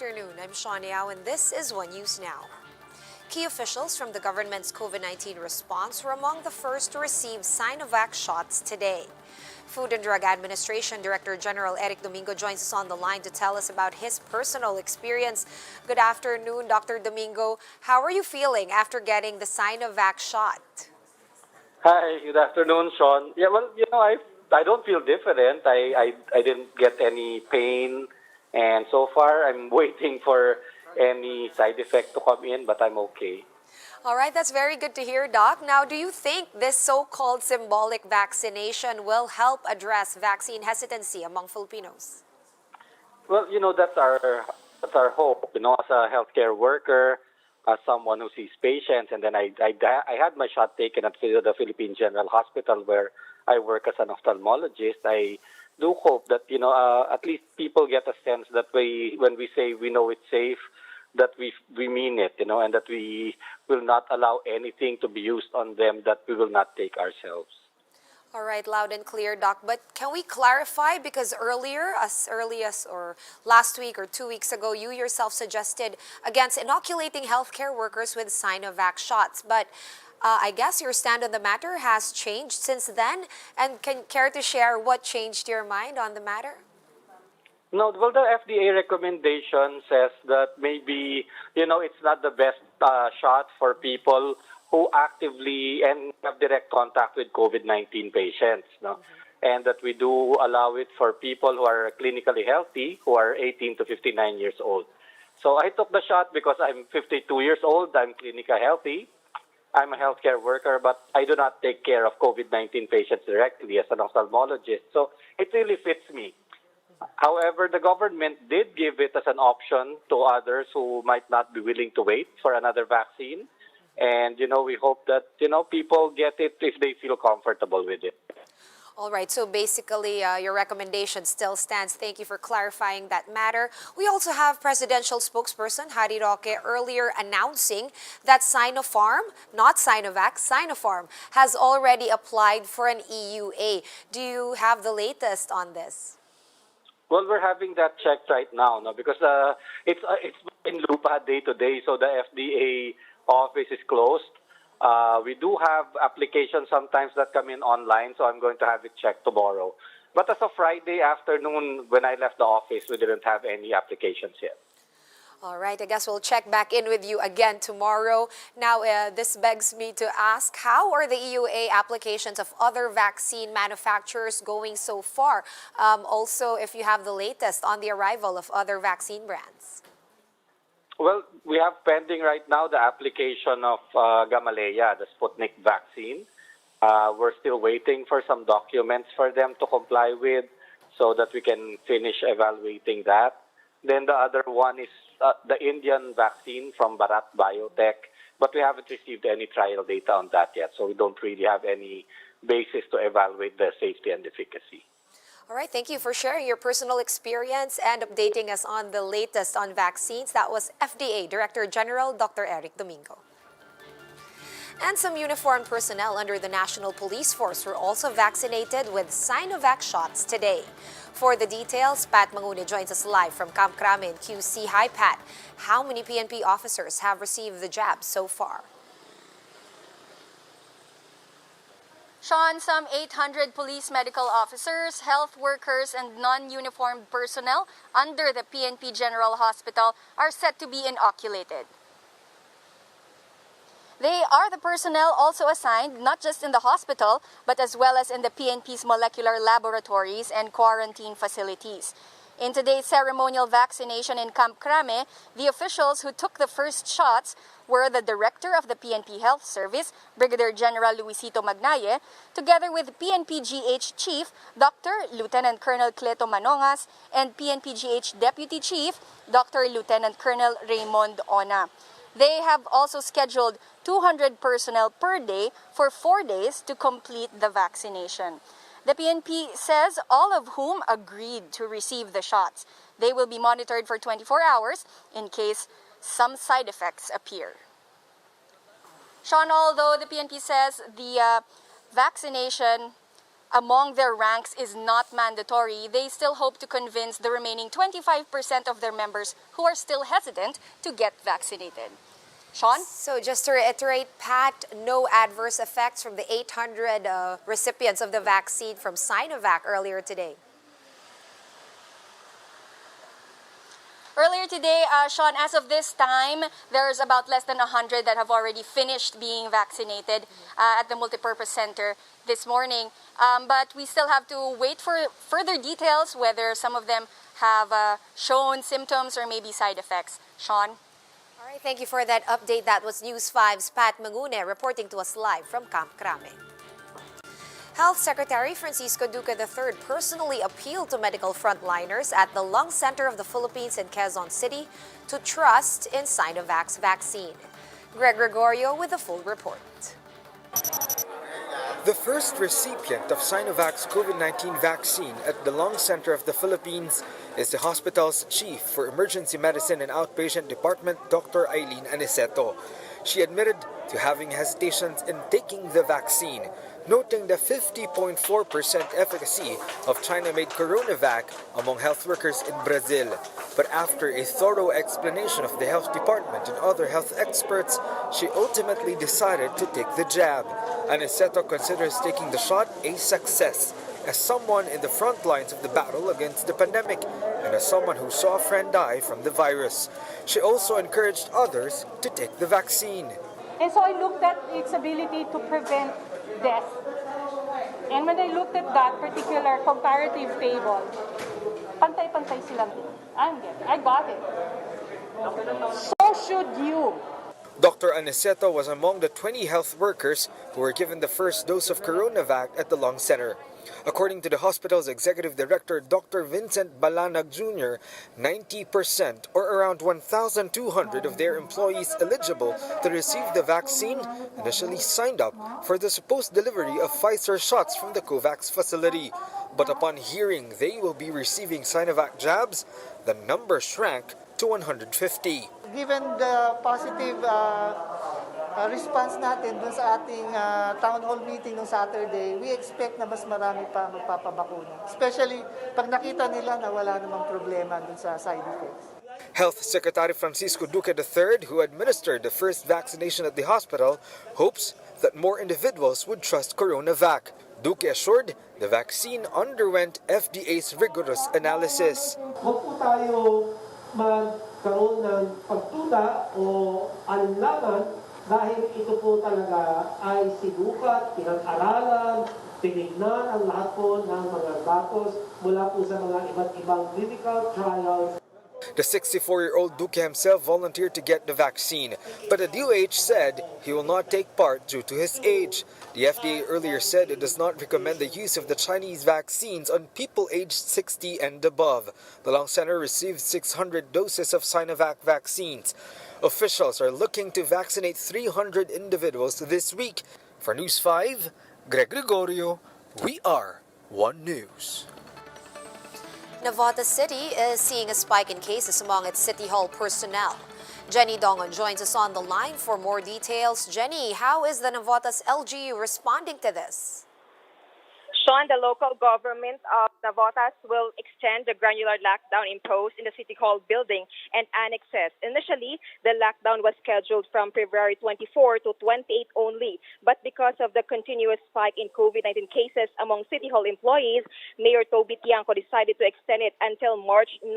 afternoon. I'm Shawn Yao, and this is One News Now. Key officials from the government's COVID-19 response were among the first to receive SINOVAC shots today. Food and Drug Administration Director General Eric Domingo joins us on the line to tell us about his personal experience. Good afternoon, Dr. Domingo. How are you feeling after getting the SINOVAC shot? Hi, good afternoon, Sean. Yeah, well, I don't feel different. I didn't get any pain, and so far I'm waiting for any side effect to come in, but I'm okay. All right, that's very good to hear, Doc. Now, do you think this so-called symbolic vaccination will help address vaccine hesitancy among Filipinos? Well, that's our hope. As a healthcare worker, as someone who sees patients, and then I had my shot taken at the Philippine General Hospital where I work as an ophthalmologist. I do hope that at least people get a sense that when we say we know it's safe, that we mean it, and that we will not allow anything to be used on them that we will not take ourselves. All right, loud and clear, Doc. But can we clarify, because earlier, as early as or last week or 2 weeks ago, you yourself suggested against inoculating healthcare workers with SINOVAC shots. But I guess your stand on the matter has changed since then. And can you care to share what changed your mind on the matter? No, well, the FDA recommendation says that maybe, it's not the best shot for people who actively and have direct contact with COVID-19 patients, no? And that we do allow it for people who are clinically healthy, who are 18 to 59 years old. So I took the shot because I'm 52 years old, I'm clinically healthy, I'm a healthcare worker, but I do not take care of COVID-19 patients directly as an ophthalmologist. So it really fits me. However, the government did give it as an option to others who might not be willing to wait for another vaccine. And, we hope that, people get it if they feel comfortable with it. All right, so basically your recommendation still stands. Thank you for clarifying that matter. We also have presidential spokesperson Harry Roque earlier announcing that Sinopharm, not SINOVAC, Sinopharm, has already applied for an EUA. Do you have the latest on this? Well, we're having that checked right now, no, because it's in lupa day to day, so the FDA office is closed. We do have applications sometimes that come in online, so I'm going to have it checked tomorrow. But as of Friday afternoon, when I left the office, we didn't have any applications yet. All right, I guess we'll check back in with you again tomorrow. Now, this begs me to ask, how are the EUA applications of other vaccine manufacturers going so far? Also, if you have the latest on the arrival of other vaccine brands. Well, we have pending right now the application of Gamaleya, the Sputnik vaccine. We're still waiting for some documents for them to comply with so that we can finish evaluating that. Then the other one is the Indian vaccine from Bharat Biotech, but we haven't received any trial data on that yet, so we don't really have any basis to evaluate the safety and efficacy. All right, thank you for sharing your personal experience and updating us on the latest on vaccines. That was FDA Director General Dr. Eric Domingo. And some uniformed personnel under the National Police Force were also vaccinated with SINOVAC shots today. For the details, Pat Mangune joins us live from Camp Crame in QC. Hi, Pat. How many PNP officers have received the jab so far? Sean, some 800 police medical officers, health workers, and non-uniformed personnel under the PNP General Hospital are set to be inoculated. They are the personnel also assigned not just in the hospital, but as well as in the PNP's molecular laboratories and quarantine facilities. In today's ceremonial vaccination in Camp Crame, the officials who took the first shots were the Director of the PNP Health Service, Brigadier General Luisito Magnaye, together with PNP-GH Chief, Dr. Lieutenant Colonel Cleto Manongas, and PNP-GH Deputy Chief, Dr. Lieutenant Colonel Raymond Ona. They have also scheduled 200 personnel per day for 4 days to complete the vaccination. The PNP says all of whom agreed to receive the shots. They will be monitored for 24 hours in case some side effects appear. Sean, although the PNP says the vaccination among their ranks is not mandatory, they still hope to convince the remaining 25% of their members who are still hesitant to get vaccinated. Sean? So just to reiterate, Pat, no adverse effects from the 800 recipients of the vaccine from SINOVAC earlier today. Earlier today, Sean, as of this time, there's about less than 100 that have already finished being vaccinated at the multipurpose center this morning. But we still have to wait for further details, whether some of them have shown symptoms or maybe side effects. Sean? All right, thank you for that update. That was News 5's Pat Mangune reporting to us live from Camp Crame. Health Secretary Francisco Duque III personally appealed to medical frontliners at the Lung Center of the Philippines in Quezon City to trust in SINOVAC's vaccine. Greg Gregorio with the full report. The first recipient of SINOVAC's COVID-19 vaccine at the Lung Center of the Philippines is the hospital's chief for emergency medicine and outpatient department, Dr. Eileen Aniceto. She admitted to having hesitations in taking the vaccine, noting the 50.4% efficacy of China-made CoronaVac among health workers in Brazil. But after a thorough explanation of the health department and other health experts, she ultimately decided to take the jab. Aniceto considers taking the shot a success, as someone in the front lines of the battle against the pandemic and as someone who saw a friend die from the virus. She also encouraged others to take the vaccine. And so I looked at its ability to prevent death. And when I looked at that particular comparative table, pantay-pantay silang. I got it. So should you. Dr. Aniceto was among the 20 health workers who were given the first dose of CoronaVac at the Lung Center. According to the hospital's executive director, Dr. Vincent Balanag Jr., 90% or around 1,200 of their employees eligible to receive the vaccine initially signed up for the supposed delivery of Pfizer shots from the COVAX facility. But upon hearing they will be receiving SINOVAC jabs, the number shrank to 150. Given the positive response natin dun sa ating town hall meeting noong Saturday, we expect na mas marami pa magpapabakuna. Especially pag nakita nila na wala namang problema dun sa side effects. Health Secretary Francisco Duque III, who administered the first vaccination at the hospital, hopes that more individuals would trust CoronaVac. Duque assured the vaccine underwent FDA's rigorous analysis. Huwag po tayo magkaroon ng pagtuta o alinlangan dahil ito po talaga ay sinukat, pinag-aralan, tinignan ang lahat po ng mga datos mula po sa mga iba't ibang clinical trials. The 64-year-old Duque himself volunteered to get the vaccine, but the DOH said he will not take part due to his age. The FDA earlier said it does not recommend the use of the Chinese vaccines on people aged 60 and above. The Lung Center received 600 doses of SINOVAC vaccines. Officials are looking to vaccinate 300 individuals this week. For News 5, Greg Gregorio, we are One News. NAVOTAS City is seeing a spike in cases among its City Hall personnel. Jenny Dongon joins us on the line for more details. Jenny, how is the NAVOTAS LGU responding to this? Sean, the local government of NAVOTAS will extend the granular lockdown imposed in the City Hall building and annexes. Initially, the lockdown was scheduled from February 24 to 28 only. But because of the continuous spike in COVID-19 cases among City Hall employees, Mayor Toby Tiangco decided to extend it until March 9.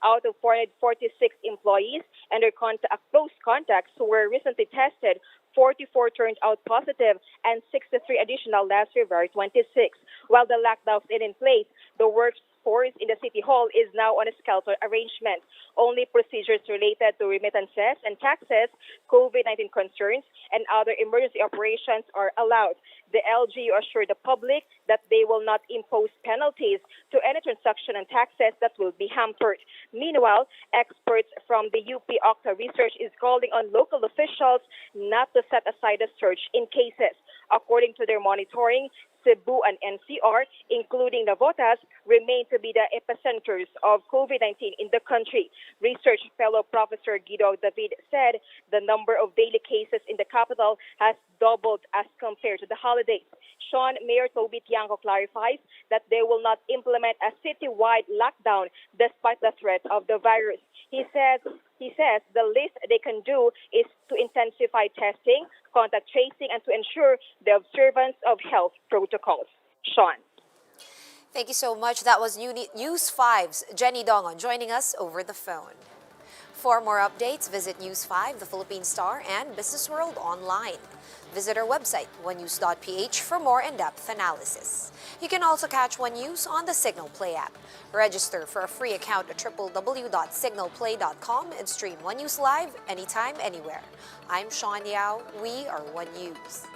Out of 446 employees and their close contacts who were recently tested, 44 turned out positive and 63 additional last February 26. While the lockdown is in place, the workforce in the City Hall is now on a skeleton arrangement. Only procedures related to remittances and taxes, COVID-19 concerns, and other emergency operations are allowed. The LGU assured the public that they will not impose penalties to any transaction and taxes that will be hampered. Meanwhile, experts from the UP Octa Research is calling on local officials not to set aside a surge in cases. According to their monitoring, Cebu and NCR, including NAVOTAS, remain to be the epicenters of COVID-19 in the country. Research fellow Professor Guido David said the number of daily cases in the capital has doubled as compared to the holidays. Sean, Mayor Toby Tiangco clarifies that they will not implement a citywide lockdown despite the threat of the virus. He says the least they can do is to intensify testing, contact tracing, and to ensure the observance of health protocols. Sean. Thank you so much. That was News 5's Jenny Dongon joining us over the phone. For more updates, visit News 5, the Philippine Star, and Business World online. Visit our website, onenews.ph, for more in-depth analysis. You can also catch One News on the Signal Play app. Register for a free account at www.signalplay.com and stream One News live anytime, anywhere. I'm Sean Yao. We are One News.